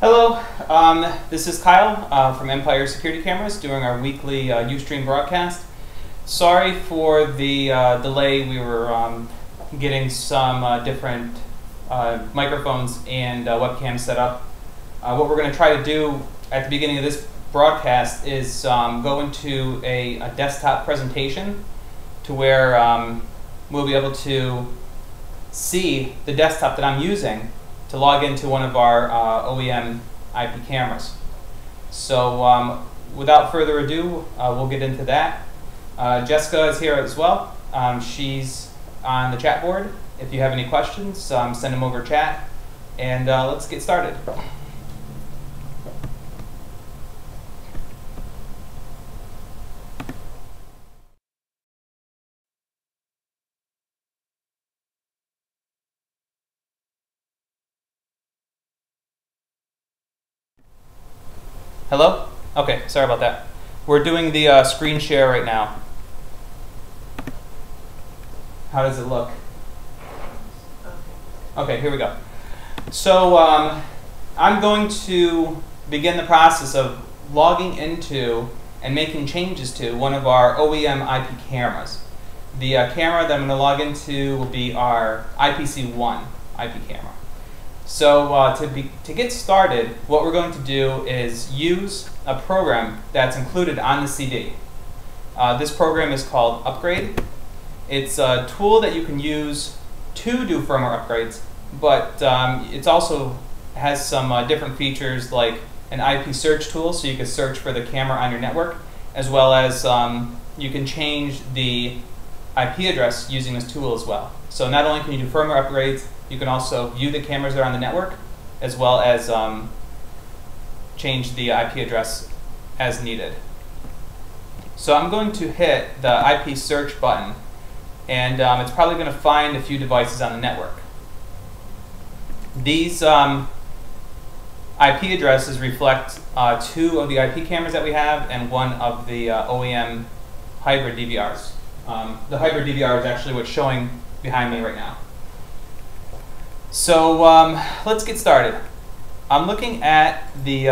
Hello, this is Kyle from Empire Security Cameras doing our weekly Ustream broadcast. Sorry for the delay. We were getting some different microphones and webcams set up. What we're going to try to do at the beginning of this broadcast is go into a desktop presentation to where we'll be able to see the desktop that I'm using to log into one of our OEM IP cameras. So without further ado, we'll get into that. Jessica is here as well. She's on the chat board. If you have any questions, send them over chat, and let's get started. Hello? Okay, sorry about that. We're doing the screen share right now. How does it look? Okay, here we go. So I'm going to begin the process of logging into and making changes to one of our OEM IP cameras. The camera that I'm going to log into will be our IPC1 IP camera. So to get started, what we're going to do is use a program that's included on the CD. This program is called Upgrade. It's a tool that you can use to do firmware upgrades, but it also has some different features like an IP search tool, so you can search for the camera on your network, as well as you can change the IP address using this tool as well. So not only can you do firmware upgrades, you can also view the cameras that are on the network, as well as change the IP address as needed. So I'm going to hit the IP search button, and it's probably going to find a few devices on the network. These IP addresses reflect two of the IP cameras that we have and one of the OEM hybrid DVRs. The hybrid DVR is actually what's showing behind me right now. So let's get started. I'm looking at the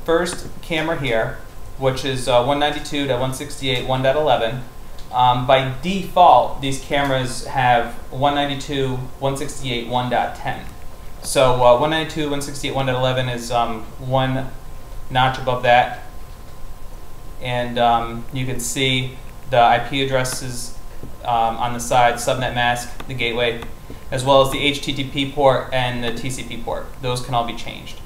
first camera here, which is 192.168.1.11. By default, these cameras have 192.168.1.10. So 192.168.1.11 is one notch above that. And you can see the IP addresses on the side, subnet mask, the gateway, as well as the HTTP port and the TCP port. Those can all be changed.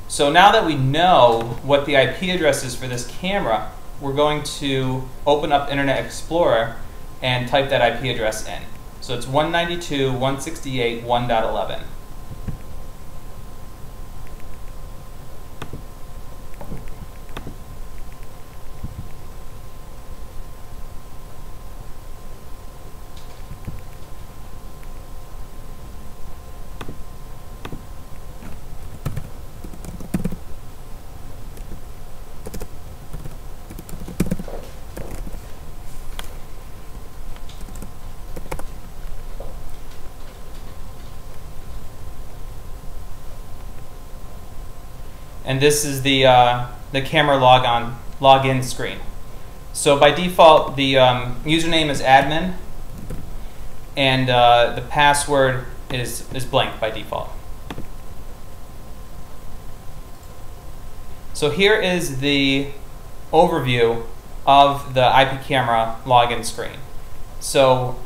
So now that we know what the IP address is for this camera, we're going to open up Internet Explorer and type that IP address in. So it's 192.168.1.11. And this is the camera login screen. So by default, the username is admin, and the password is blank by default. So here is the overview of the IP camera login screen. So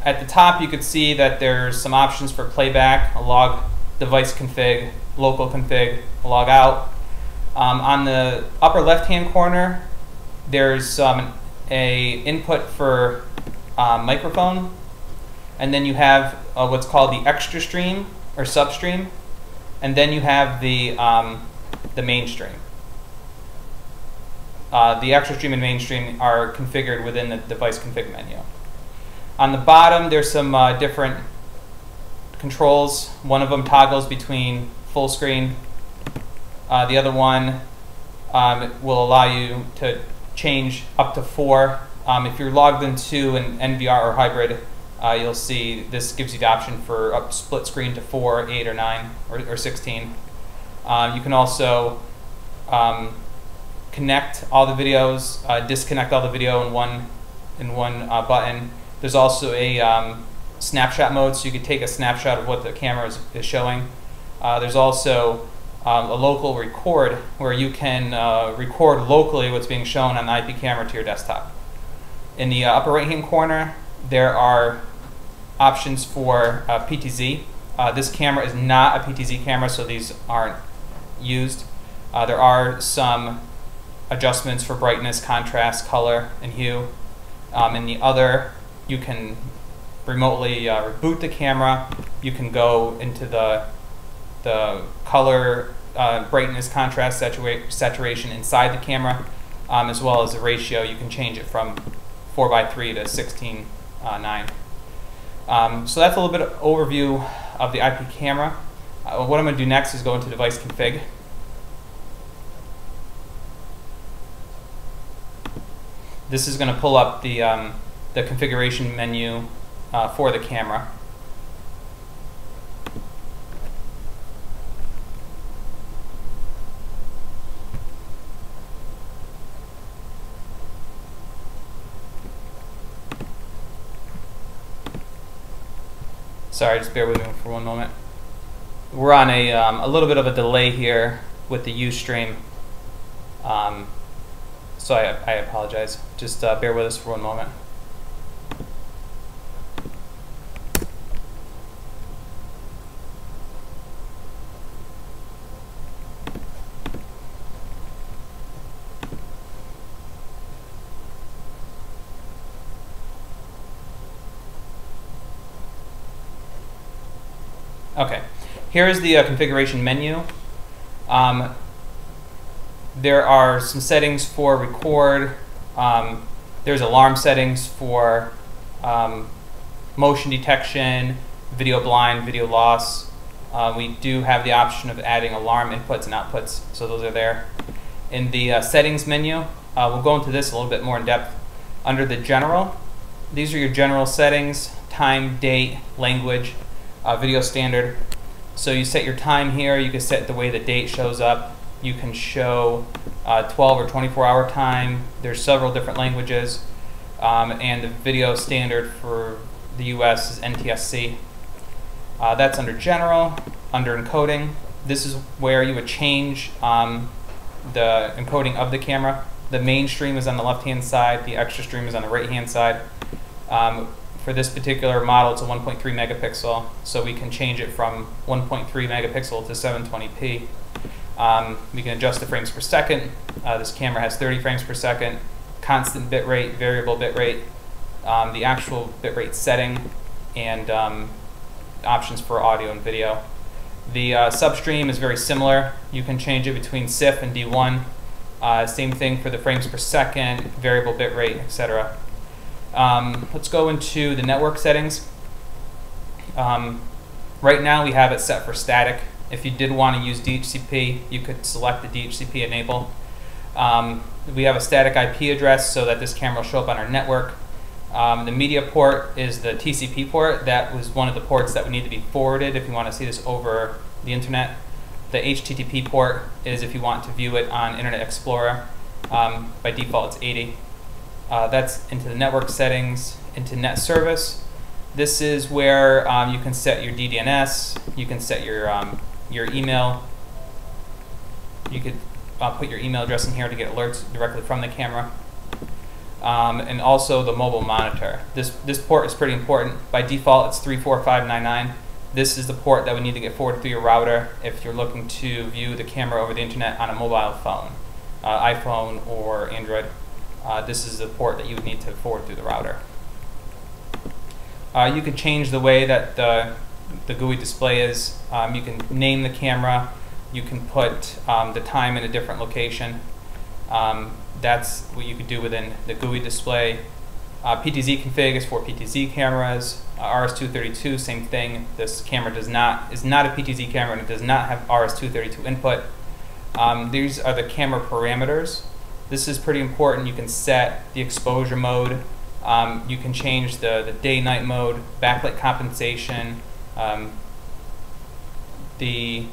at the top, you could see that there's some options for playback, a log device config, local config, log out. On the upper left-hand corner, there's a input for microphone, and then you have what's called the extra stream or substream, and then you have the mainstream. The extra stream and mainstream are configured within the device config menu. On the bottom, there's some different controls. One of them toggles between full screen. The other one will allow you to change up to 4. If you're logged into an NVR or hybrid, you'll see this gives you the option for up split screen to 4, 8, or 9, or 16. You can also connect all the videos, disconnect all the video in one button. There's also a snapshot mode, so you could take a snapshot of what the camera is showing. There's also a local record, where you can record locally what's being shown on the IP camera to your desktop. In the upper right hand corner, there are options for PTZ. This camera is not a PTZ camera, so these aren't used. There are some adjustments for brightness, contrast, color, and hue. In the other, you can remotely reboot the camera. You can go into the color, brightness, contrast, saturation inside the camera, as well as the ratio. You can change it from 4:3 to 16:9. So that's a little bit of overview of the IP camera. What I'm going to do next is go into device config. This is going to pull up the configuration menu for the camera. Sorry, just bear with me for one moment. We're on a little bit of a delay here with the Ustream, so I apologize. Just bear with us for one moment. Okay, here is the configuration menu. There are some settings for record. There's alarm settings for motion detection, video blind, video loss. We do have the option of adding alarm inputs and outputs, so those are there. In the settings menu, we'll go into this a little bit more in depth. Under the general, these are your general settings: time, date, language, video standard. So you set your time here. You can set the way the date shows up. You can show 12 or 24-hour time. There's several different languages, and the video standard for the US is NTSC. That's under general. Under encoding, this is where you would change the encoding of the camera. The main stream is on the left-hand side. The extra stream is on the right-hand side. For this particular model, it's a 1.3 megapixel, so we can change it from 1.3 megapixel to 720p. We can adjust the frames per second. This camera has 30 frames per second, constant bit rate, variable bit rate, the actual bit rate setting, and options for audio and video. The substream is very similar. You can change it between CIF and D1. Same thing for the frames per second, variable bit rate, etc. Let's go into the network settings. Right now we have it set for static. If you did want to use DHCP, you could select the DHCP enable. We have a static IP address so that this camera will show up on our network. The media port is the TCP port. That was one of the ports that would need to be forwarded if you want to see this over the internet. The HTTP port is if you want to view it on Internet Explorer. By default, it's 80. That's into the network settings, into net service. This is where you can set your DDNS, you can set your email. You could put your email address in here to get alerts directly from the camera. And also the mobile monitor. This port is pretty important. By default, it's 34599. This is the port that would need to get forwarded through your router if you're looking to view the camera over the internet on a mobile phone, iPhone or Android. This is the port that you would need to forward through the router. You can change the way that the GUI display is. You can name the camera. You can put the time in a different location. That's what you could do within the GUI display. PTZ config is for PTZ cameras. RS-232, same thing. This camera is not a PTZ camera and it does not have RS-232 input. These are the camera parameters. This is pretty important. You can set the exposure mode. You can change the day-night mode, backlight compensation, the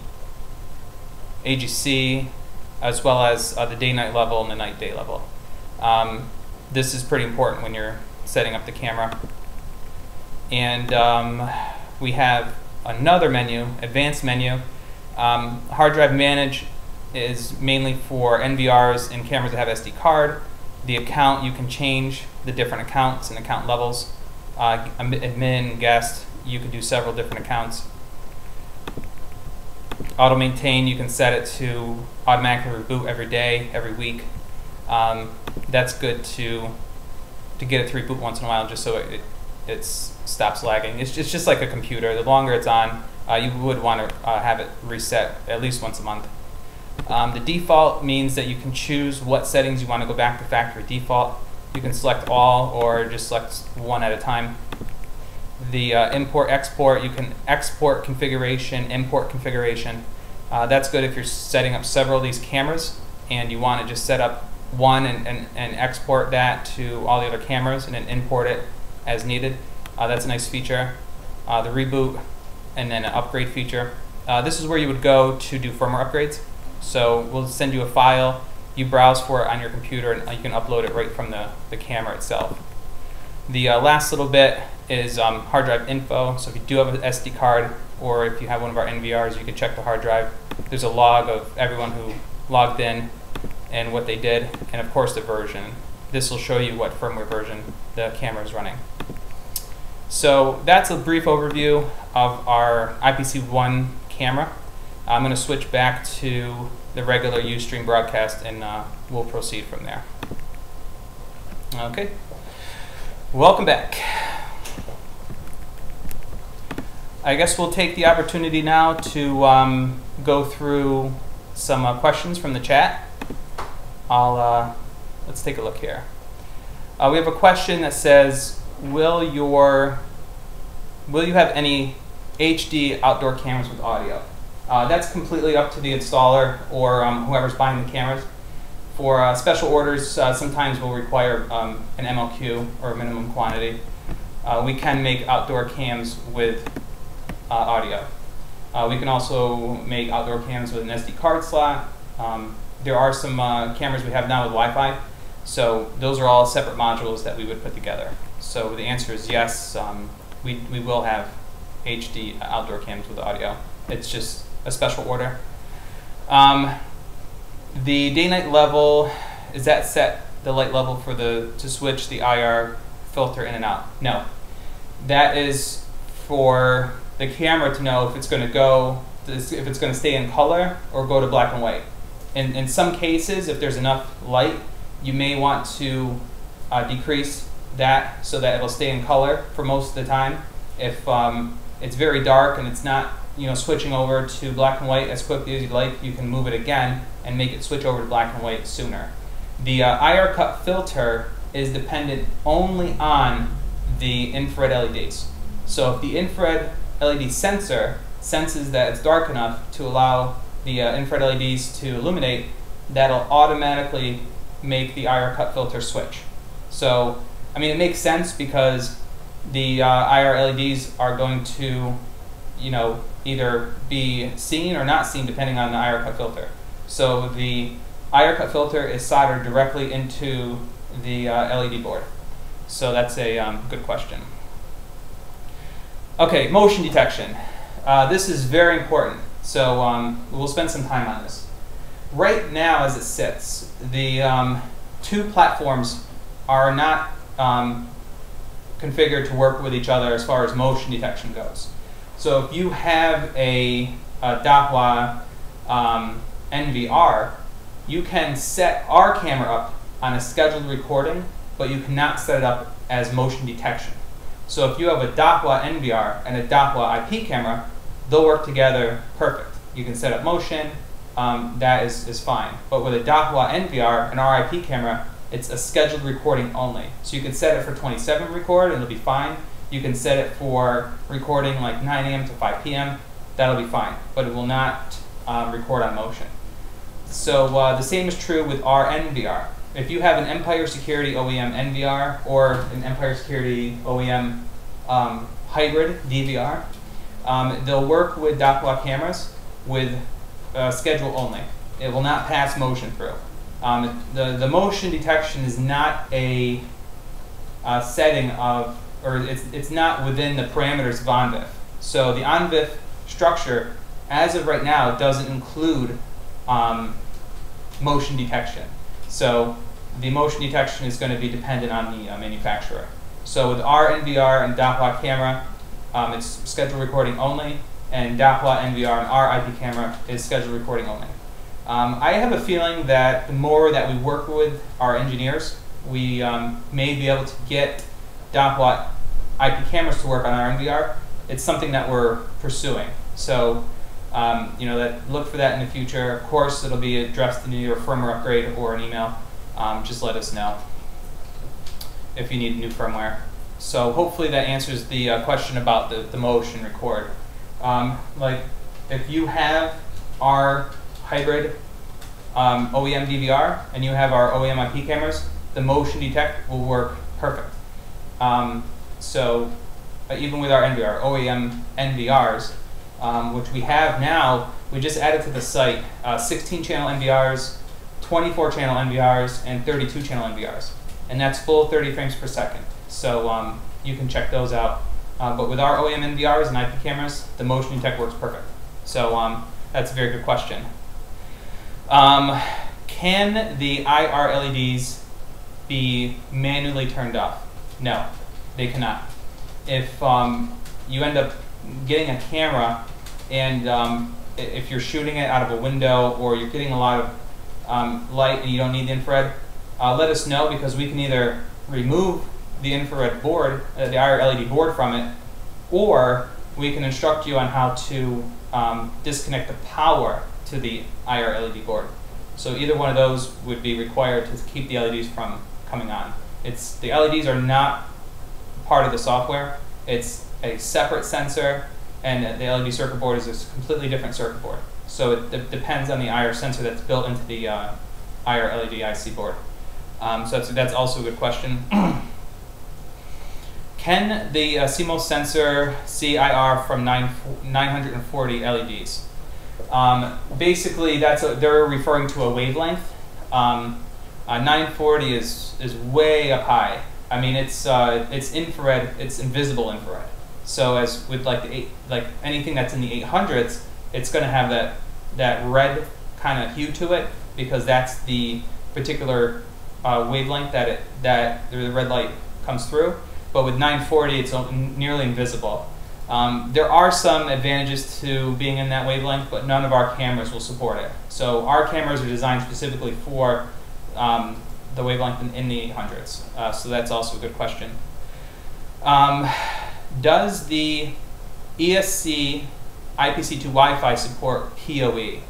AGC, as well as the day-night level and the night-day level. This is pretty important when you're setting up the camera. And we have another menu, advanced menu. Hard drive manage is mainly for NVRs and cameras that have SD card. The account, you can change the different accounts and account levels. Admin, guest, you can do several different accounts. Auto maintain, you can set it to automatically reboot every day, every week. That's good to get it to reboot once in a while, just so it stops lagging. It's just like a computer. The longer it's on, you would want to have it reset at least once a month. The default means that you can choose what settings you want to go back to factory default. You can select all or just select one at a time. The import export, you can export configuration, import configuration. That's good if you're setting up several of these cameras and you want to just set up one and export that to all the other cameras and then import it as needed. That's a nice feature. The reboot and then an upgrade feature. This is where you would go to do firmware upgrades. So we'll send you a file, you browse for it on your computer, and you can upload it right from the camera itself. The last little bit is hard drive info. So if you do have an SD card, or if you have one of our NVRs, you can check the hard drive. There's a log of everyone who logged in and what they did, and of course the version. This will show you what firmware version the camera is running. So that's a brief overview of our IPC1 camera. I'm going to switch back to the regular Ustream broadcast, and we'll proceed from there. Okay. Welcome back. I guess we'll take the opportunity now to go through some questions from the chat. Let's take a look here. We have a question that says, will you have any HD outdoor cameras with audio? That's completely up to the installer or whoever's buying the cameras. For special orders, sometimes we'll require an MLQ or a minimum quantity. We can make outdoor cams with audio. We can also make outdoor cams with an SD card slot. There are some cameras we have now with Wi-Fi, so those are all separate modules that we would put together. So the answer is yes, we will have HD outdoor cams with audio. It's just a special order. The day-night level, is that set the light level for to switch the IR filter in and out? No. That is for the camera to know if it's going to go, if it's going to stay in color or go to black and white. In some cases, if there's enough light, you may want to decrease that so that it'll stay in color for most of the time. If it's very dark and it's not switching over to black and white as quickly as you'd like, you can move it again and make it switch over to black and white sooner. The IR cut filter is dependent only on the infrared LEDs. So if the infrared LED sensor senses that it's dark enough to allow the infrared LEDs to illuminate, that'll automatically make the IR cut filter switch. So, I mean, it makes sense because the IR LEDs are going to, either be seen or not seen depending on the IR cut filter. So the IR cut filter is soldered directly into the LED board. So that's a good question. Okay, motion detection. This is very important. So we'll spend some time on this. Right now, as it sits, the two platforms are not configured to work with each other as far as motion detection goes. So if you have a Dahua NVR, you can set our camera up on a scheduled recording, but you cannot set it up as motion detection. So if you have a Dahua NVR and a Dahua IP camera, they'll work together perfect. You can set up motion, that is fine. But with a Dahua NVR and our IP camera, it's a scheduled recording only. So you can set it for 27 record and it'll be fine. You can set it for recording like 9 a.m. to 5 p.m. That'll be fine, but it will not record on motion. So the same is true with our NVR. If you have an Empire Security OEM NVR or an Empire Security OEM hybrid DVR, they'll work with Dahua cameras with schedule only. It will not pass motion through. The motion detection is not a setting of, or it's not within the parameters of ONVIF. So the ONVIF structure, as of right now, doesn't include motion detection. So the motion detection is going to be dependent on the manufacturer. So with our NVR and Doppler camera, it's scheduled recording only, and Doppler, NVR, and our IP camera is scheduled recording only. I have a feeling that the more that we work with our engineers, we may be able to get Doppler IP cameras to work on our NVR. It's something that we're pursuing. So, look for that in the future. Of course, it'll be addressed in either a firmware upgrade or an email. Just let us know if you need new firmware. So hopefully that answers the question about the motion record. Like if you have our hybrid OEM DVR and you have our OEM IP cameras, the motion detect will work perfect. Even with our NVR, OEM NVRs, which we have now, we just added to the site 16 channel NVRs, 24 channel NVRs, and 32 channel NVRs. And that's full 30 frames per second. So you can check those out. But with our OEM NVRs and IP cameras, the motion detect works perfect. So that's a very good question. Can the IR LEDs be manually turned off? No, they cannot. If you end up getting a camera and if you're shooting it out of a window or you're getting a lot of light and you don't need the infrared, let us know, because we can either remove the infrared board, the IR LED board from it, or we can instruct you on how to disconnect the power to the IR LED board. So either one of those would be required to keep the LEDs from coming on. The LEDs are not part of the software. It's a separate sensor, and the LED circuit board is a completely different circuit board. So it depends on the IR sensor that's built into the IR LED IC board. So that's also a good question. Can the CMOS sensor see IR from 940 LEDs? Basically, they're referring to a wavelength. 940 is way up high. I mean, it's infrared. It's invisible infrared. So as with like anything that's in the 800s, it's going to have that red kind of hue to it, because that's the particular wavelength that the red light comes through. But with 940, it's nearly invisible. There are some advantages to being in that wavelength, but none of our cameras will support it. So our cameras are designed specifically for the wavelength in the 800s. So that's also a good question. Does the ESC IPC2 Wi-Fi support PoE?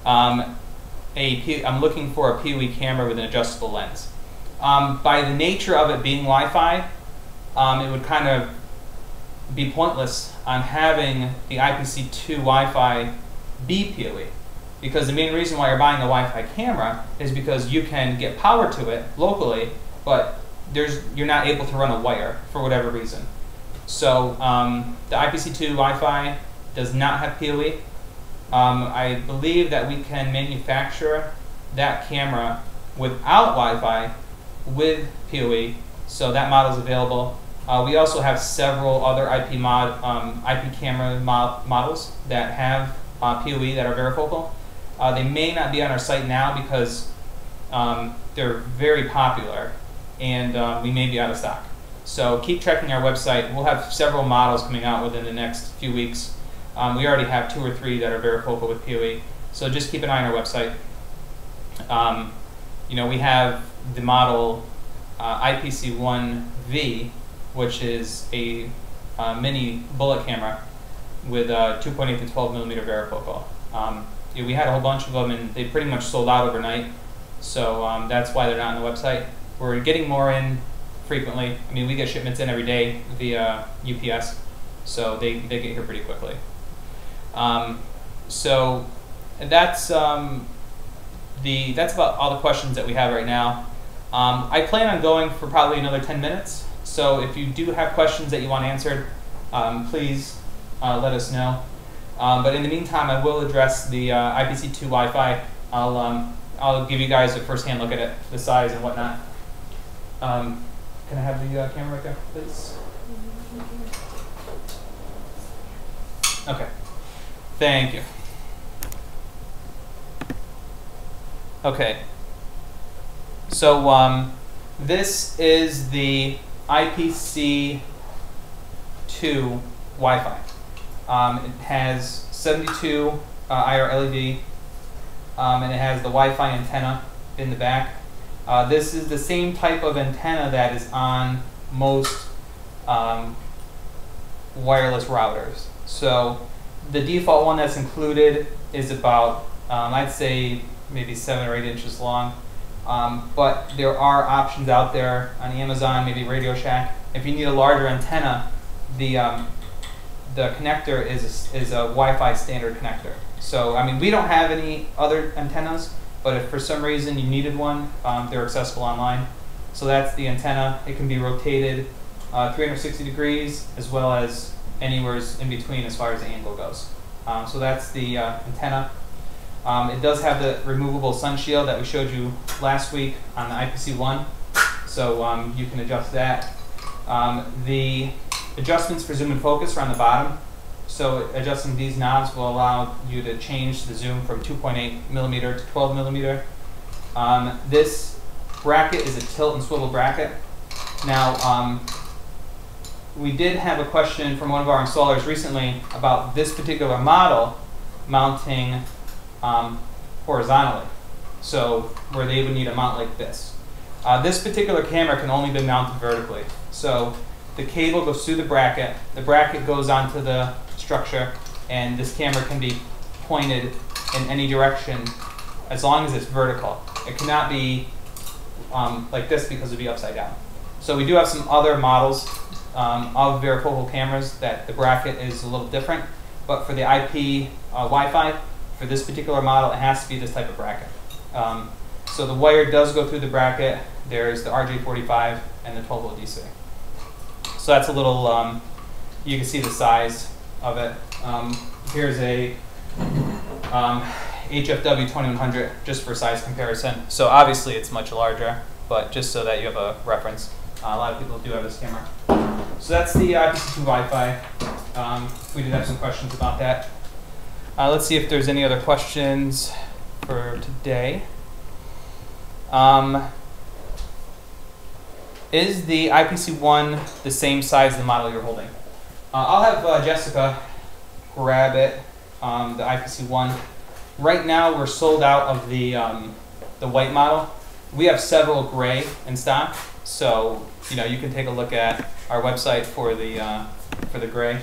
I'm looking for a PoE camera with an adjustable lens. By the nature of it being Wi-Fi, it would kind of be pointless on having the IPC2 Wi-Fi be PoE, because the main reason why you're buying a Wi-Fi camera is because you can get power to it locally, but you're not able to run a wire for whatever reason. So the IPC2 Wi-Fi does not have PoE. I believe that we can manufacture that camera without Wi-Fi with PoE, so that model is available. We also have several other IP camera models that have PoE that are varifocal. They may not be on our site now because they're very popular, and we may be out of stock. So keep checking our website. We'll have several models coming out within the next few weeks. We already have 2 or 3 that are varifocal with PoE, so just keep an eye on our website. We have the model IPC1V, which is a mini bullet camera with 2.8 to 12 millimeter varifocal. We had a whole bunch of them, and they pretty much sold out overnight. So that's why they're not on the website. We're getting more in frequently. I mean, we get shipments in every day via UPS, so they get here pretty quickly. So that's about all the questions that we have right now. I plan on going for probably another 10 minutes. So if you do have questions that you want answered, please let us know. But in the meantime, I will address the IPC2 Wi-Fi. I'll give you guys a first-hand look at it, the size and whatnot. Can I have the camera right there, please? Okay. Thank you. Okay. So this is the IPC2 Wi-Fi. It has 72 IR LED, and it has the Wi-Fi antenna in the back. This is the same type of antenna that is on most wireless routers. So the default one that's included is about, I'd say, maybe 7 or 8 inches long. But there are options out there on Amazon, maybe Radio Shack. If you need a larger antenna, the connector is a Wi-Fi standard connector. So, I mean, we don't have any other antennas, but if for some reason you needed one, they're accessible online. So that's the antenna. It can be rotated 360 degrees, as well as anywhere in between as far as the angle goes. So that's the antenna. It does have the removable sun shield that we showed you last week on the IPC1, so you can adjust that. The adjustments for zoom and focus are on the bottom, so adjusting these knobs will allow you to change the zoom from 2.8 millimeter to 12 millimeter. This bracket is a tilt and swivel bracket. Now, we did have a question from one of our installers recently about this particular model mounting horizontally, so where they would need a mount like this. This particular camera can only be mounted vertically, so the cable goes through the bracket goes onto the structure, and this camera can be pointed in any direction as long as it's vertical. It cannot be like this because it would be upside down. So we do have some other models of varifocal cameras that the bracket is a little different, but for the IP Wi-Fi, for this particular model, it has to be this type of bracket. So the wire does go through the bracket. There's the RJ45 and the 12-volt DC. So that's a little, you can see the size of it. Here's a HFW 2100, just for size comparison. So obviously it's much larger, but just so that you have a reference. A lot of people do have this camera. So that's the IPC2 Wi-Fi. We did have some questions about that. Let's see if there's any other questions for today. Is the IPC1 the same size as the model you're holding? I'll have Jessica grab it, the IPC1. Right now we're sold out of the white model. We have several gray in stock, so you can take a look at our website for the gray.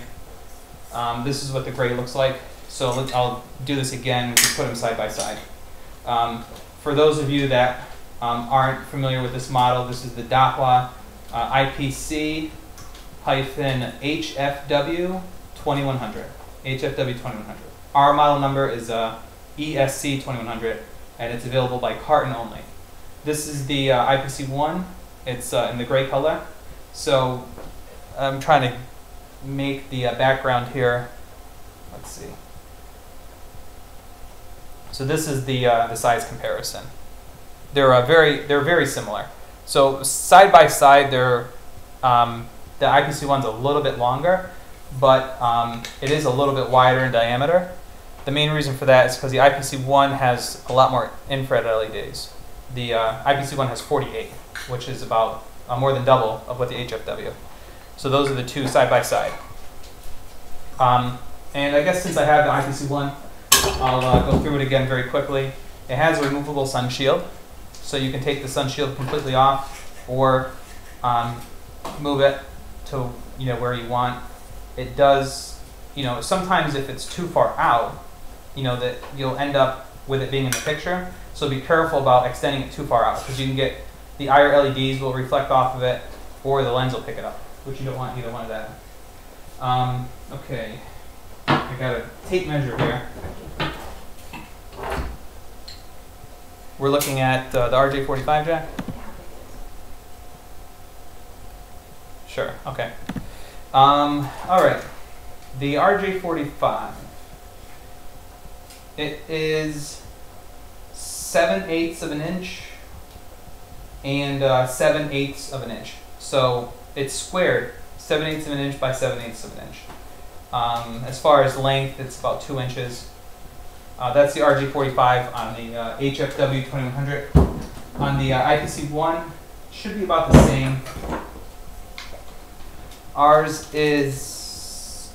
This is what the gray looks like. So I'll do this again, just put them side by side. For those of you that aren't familiar with this model, this is the Dahua IPC-HFW 2100. HFW 2100. Our model number is ESC 2100, and it's available by carton only. This is the IPC1. It's in the gray color. So I'm trying to make the background here. Let's see. So this is the size comparison. They're very similar. So side by side, the IPC1's a little bit longer, but it is a little bit wider in diameter. The main reason for that is because the IPC1 has a lot more infrared LEDs. The IPC1 has 48, which is about more than double of what the HFW. So those are the two side by side. And I guess since I have the IPC1, I'll go through it again very quickly. It has a removable sun shield, so you can take the sun shield completely off or move it to where you want. It does, sometimes if it's too far out, that you'll end up with it being in the picture. So be careful about extending it too far out, because you can get the IR LEDs will reflect off of it, or the lens will pick it up, which you don't want either one of that. Okay, I got a tape measure here. We're looking at the RJ45 jack? Sure, okay. All right, the RJ45. It is 7/8 of an inch and 7/8 of an inch. So it's squared, 7/8 of an inch by 7/8 of an inch. As far as length, it's about 2 inches. That's the RG45 on the HFW 2100. On the IPC1, should be about the same. Ours is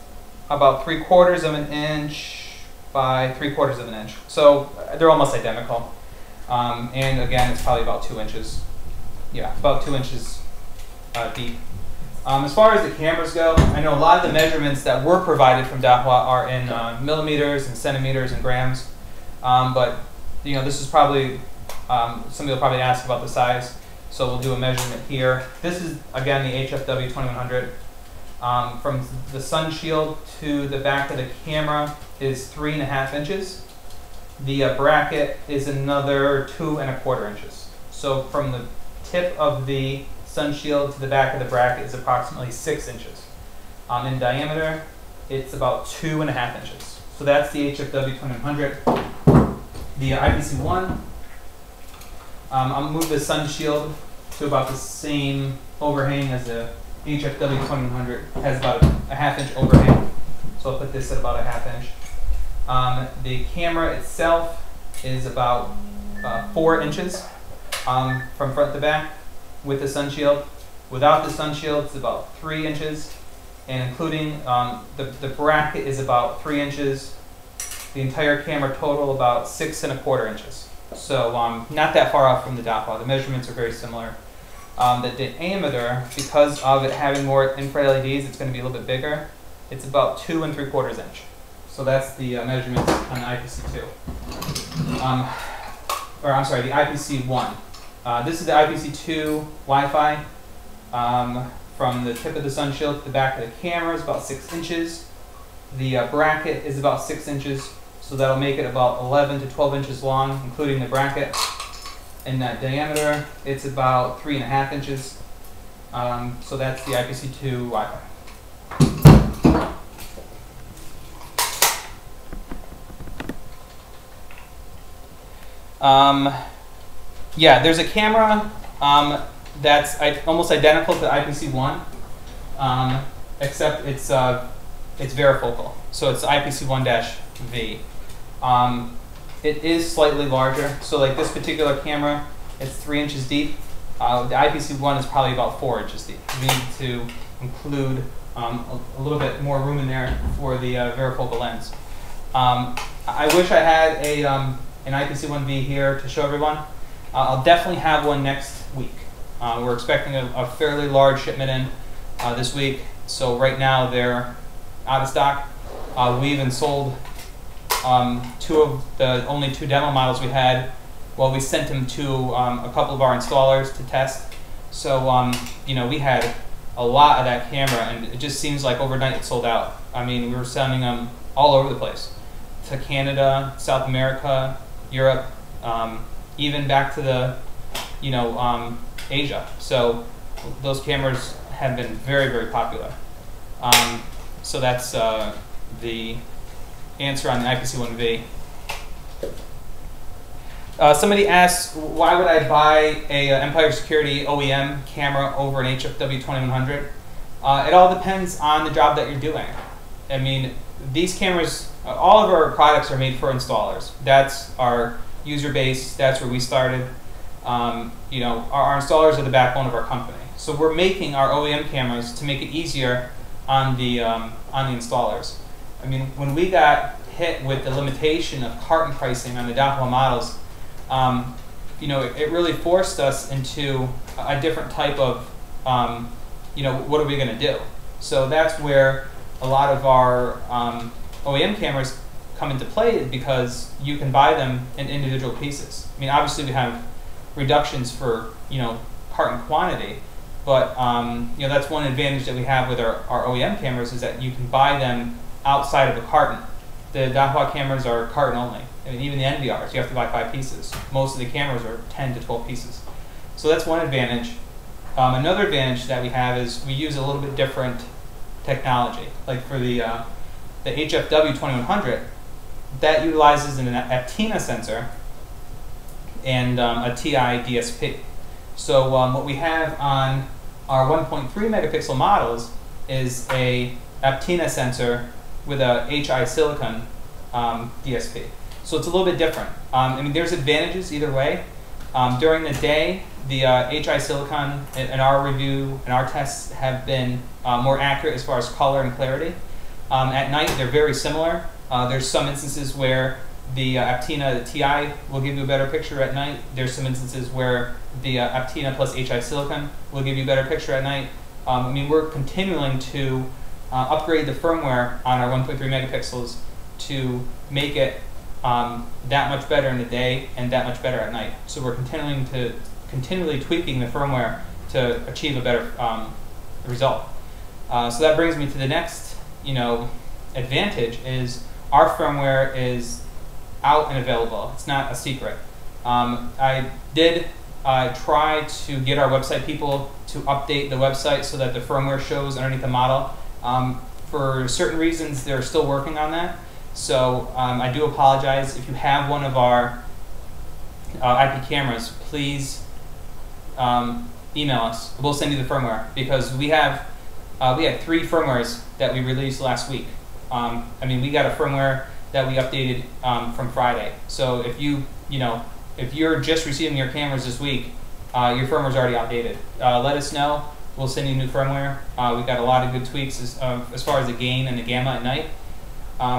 about 3/4 of an inch by 3/4 of an inch. So they're almost identical. And again, it's probably about 2 inches. Yeah, about 2 inches deep. As far as the cameras go, I know a lot of the measurements that were provided from Dahua are in millimeters and centimeters and grams. But this is probably, somebody will probably ask about the size. So we'll do a measurement here. This is, again, the HFW 2100. From the sun shield to the back of the camera is 3.5 inches. The bracket is another 2.25 inches. So from the tip of the sun shield to the back of the bracket is approximately 6 inches. In diameter, it's about 2.5 inches. So that's the HFW 2100. The IPC1, I'll move the sun shield to about the same overhang as the HFW 2100. It has about a 1/2 inch overhang. So I'll put this at about a 1/2 inch. The camera itself is about 4 inches from front to back with the sun shield. Without the sun shield, it's about 3 inches. And including the bracket is about 3 inches. The entire camera total about 6.25 inches. So not that far off from the Dahua. The measurements are very similar. The diameter, because of it having more infrared LEDs, it's going to be a little bit bigger. It's about 2 3/4 inch. So that's the measurements on the IPC2. Or I'm sorry, the IPC1. This is the IPC2 Wi-Fi. From the tip of the sun shield to the back of the camera is about 6 inches. The bracket is about 6 inches. So that'll make it about 11 to 12 inches long, including the bracket. In that diameter, it's about 3.5 inches. So that's the IPC2 Wi-Fi. Yeah, there's a camera that's almost identical to the IPC1, except it's varifocal. So it's IPC1-V. It is slightly larger. So like this particular camera, it's 3 inches deep. The IPC1 is probably about 4 inches deep. We need to include a little bit more room in there for the varifocal lens. I wish I had an IPC1V here to show everyone. I'll definitely have one next week. We're expecting a fairly large shipment in this week. So right now they're out of stock. We even sold only two demo models we had. Well, we sent them to a couple of our installers to test. So we had a lot of that camera, and it just seems like overnight it sold out. I mean, we were sending them all over the place, to Canada, South America, Europe, even back to the Asia. So those cameras have been very, very popular. So that's the answer on the IPC1V. Somebody asked, why would I buy a Empire Security OEM camera over an HFW 2100? It all depends on the job that you're doing. I mean, these cameras, all of our products are made for installers. That's our user base. That's where we started. Our installers are the backbone of our company. So we're making our OEM cameras to make it easier on the installers. I mean, when we got hit with the limitation of carton pricing on the Dahua models, it really forced us into a different type of, what are we going to do? So that's where a lot of our OEM cameras come into play, because you can buy them in individual pieces. I mean, obviously we have reductions for carton quantity, but that's one advantage that we have with our OEM cameras, is that you can buy them outside of a carton. The Dahua cameras are carton only. I mean, even the NVRs, you have to buy 5 pieces. Most of the cameras are 10 to 12 pieces. So that's one advantage. Another advantage that we have is we use a little bit different technology. Like for the HFW 2100, that utilizes an Aptina sensor and a TI DSP. So what we have on our 1.3 megapixel models is a Aptina sensor with a HI silicon DSP. So it's a little bit different. I mean, there's advantages either way. During the day, the HI silicon in our review and our tests have been more accurate as far as color and clarity. At night, they're very similar. There's some instances where the Aptina, the TI, will give you a better picture at night. There's some instances where the Aptina plus HI silicon will give you a better picture at night. I mean, we're continuing to upgrade the firmware on our 1.3 megapixels to make it that much better in the day and that much better at night. So we're continually tweaking the firmware to achieve a better result. So that brings me to the next, advantage is our firmware is out and available. It's not a secret. I did try to get our website people to update the website so that the firmware shows underneath the model. For certain reasons, they're still working on that. So I do apologize. If you have one of our IP cameras, please email us. We'll send you the firmware because we had 3 firmwares that we released last week. I mean, we got a firmware that we updated from Friday. So if if you're just receiving your cameras this week, your firmware's already outdated. Let us know. We'll send you new firmware. We've got a lot of good tweaks as far as the gain and the gamma at night.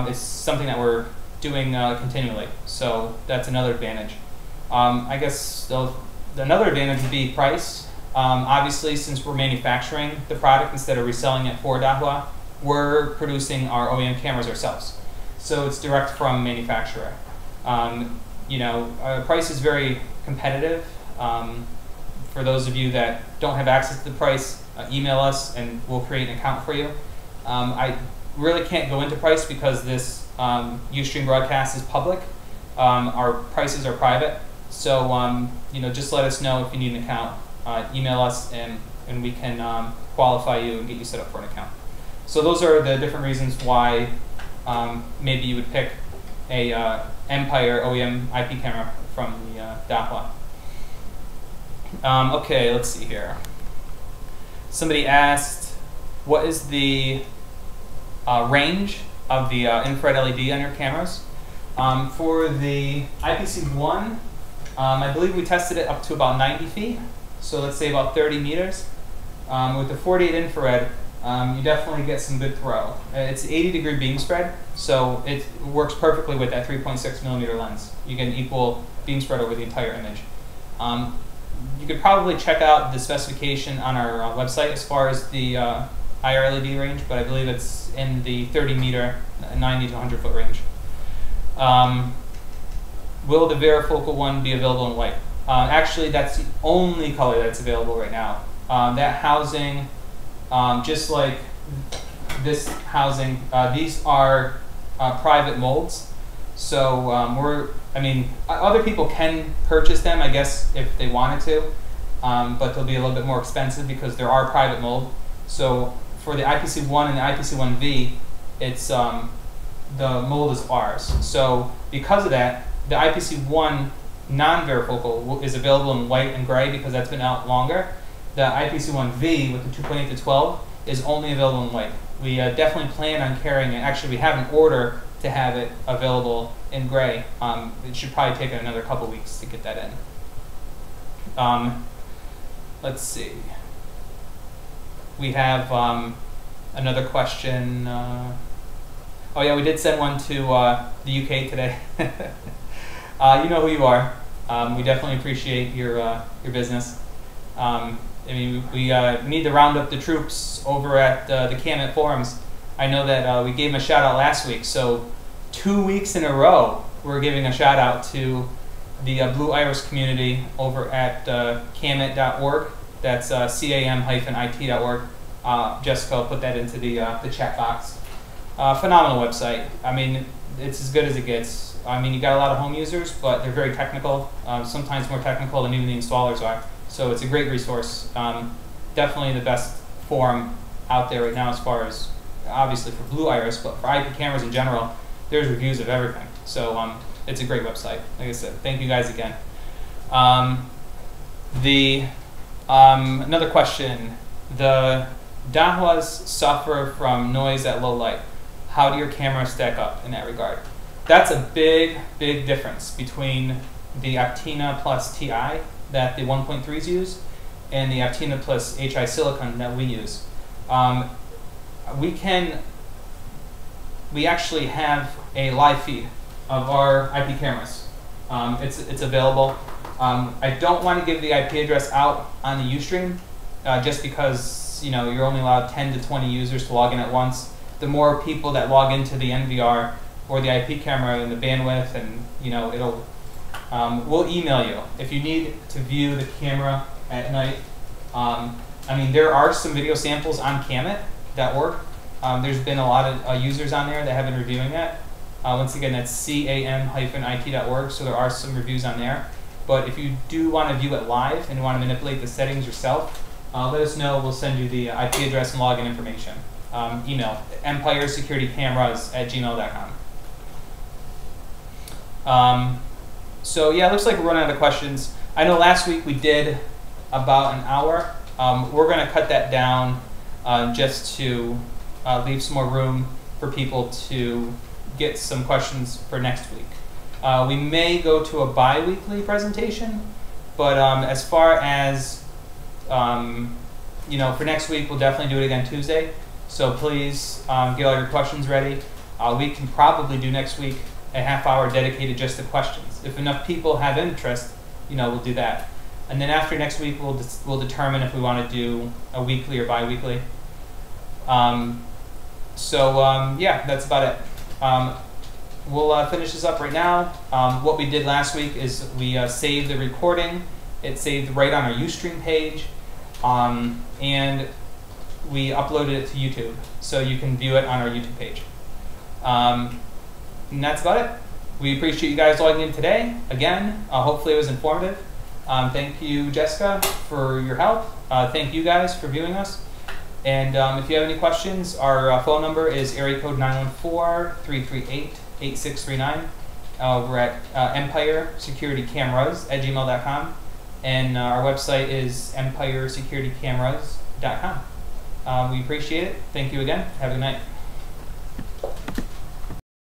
It's something that we're doing continually. So that's another advantage. I guess another advantage would be price. Obviously, since we're manufacturing the product instead of reselling it for Dahua, we're producing our OEM cameras ourselves. So it's direct from manufacturer. Price is very competitive. For those of you that don't have access to the price, email us and we'll create an account for you. I really can't go into price because this Ustream broadcast is public. Our prices are private. So just let us know if you need an account. Email us and we can qualify you and get you set up for an account. So those are the different reasons why maybe you would pick a Empire OEM IP camera from the Dahua. Okay, let's see here. Somebody asked, what is the range of the infrared LED on your cameras? For the IPC1, I believe we tested it up to about 90 feet, so let's say about 30 meters. With the 48 infrared, you definitely get some good throw. It's 80-degree beam spread, so it works perfectly with that 3.6 millimeter lens. You get an equal beam spread over the entire image. You could probably check out the specification on our website as far as the IR LED range, but I believe it's in the 30-meter, 90 to 100-foot range. Will the varifocal one be available in white? Actually, that's the only color that's available right now. That housing, just like this housing, these are private molds. So other people can purchase them, I guess, if they wanted to, but they'll be a little bit more expensive because there are private mold. So for the IPC1 and the IPC1V, it's the mold is ours. So because of that, the IPC1 non-varifocal is available in white and gray because that's been out longer. The IPC1V with the 2.8 to 12 is only available in white. We definitely plan on carrying it. Actually, we have an order to have it available in gray. It should probably take another couple weeks to get that in. Let's see. We have another question. Oh yeah, we did send one to the UK today. You know who you are. We definitely appreciate your business. We need to round up the troops over at the CAMET forums. I know that we gave them a shout out last week, so 2 weeks in a row we're giving a shout out to the Blue Iris community over at camet.org. That's cam-it.org. Jessica will put that into the chat box. Phenomenal website. I mean, it's as good as it gets. I mean, you got a lot of home users, but they're very technical, sometimes more technical than even the installers are. So it's a great resource. Definitely the best forum out there right now as far as, obviously for Blue Iris, but for IP cameras in general. there's reviews of everything. So it's a great website. Like I said, thank you guys again. Another question. The Dahuas suffer from noise at low light. How do your cameras stack up in that regard? That's a big, big difference between the Aptina Plus Ti that the 1.3s use and the Aptina Plus HI Silicon that we use. We actually have a live feed of our IP cameras. It's available. I don't want to give the IP address out on the Ustream just because you're only allowed 10 to 20 users to log in at once. The more people that log into the NVR or the IP camera and the bandwidth, and we'll email you if you need to view the camera at night. I mean, there are some video samples on Camit that work. There's been a lot of users on there that have been reviewing it. Once again, that's cam-it.org, so there are some reviews on there. But if you do want to view it live and want to manipulate the settings yourself, let us know. We'll send you the IP address and login information. Email empiresecuritycameras@gmail.com. So yeah, it looks like we're running out of questions. I know last week we did about an hour. We're going to cut that down just to leave some more room for people to get some questions for next week. We may go to a bi-weekly presentation, but as far as for next week, we'll definitely do it again Tuesday. So please get all your questions ready. We can probably do next week a half hour dedicated just to questions. If enough people have interest, we'll do that. And then after next week, we'll determine if we want to do a weekly or bi-weekly. Yeah, that's about it. We'll finish this up right now. What we did last week is we saved the recording. It saved right on our Ustream page, and we uploaded it to YouTube, so you can view it on our YouTube page. And that's about it. We appreciate you guys logging in today. Again, hopefully it was informative. Thank you, Jessica, for your help. Thank you guys for viewing us. And if you have any questions, our phone number is area code 914-338-8639. We're at empiresecuritycameras@gmail.com. And our website is empiresecuritycameras.com. We appreciate it. Thank you again. Have a good night.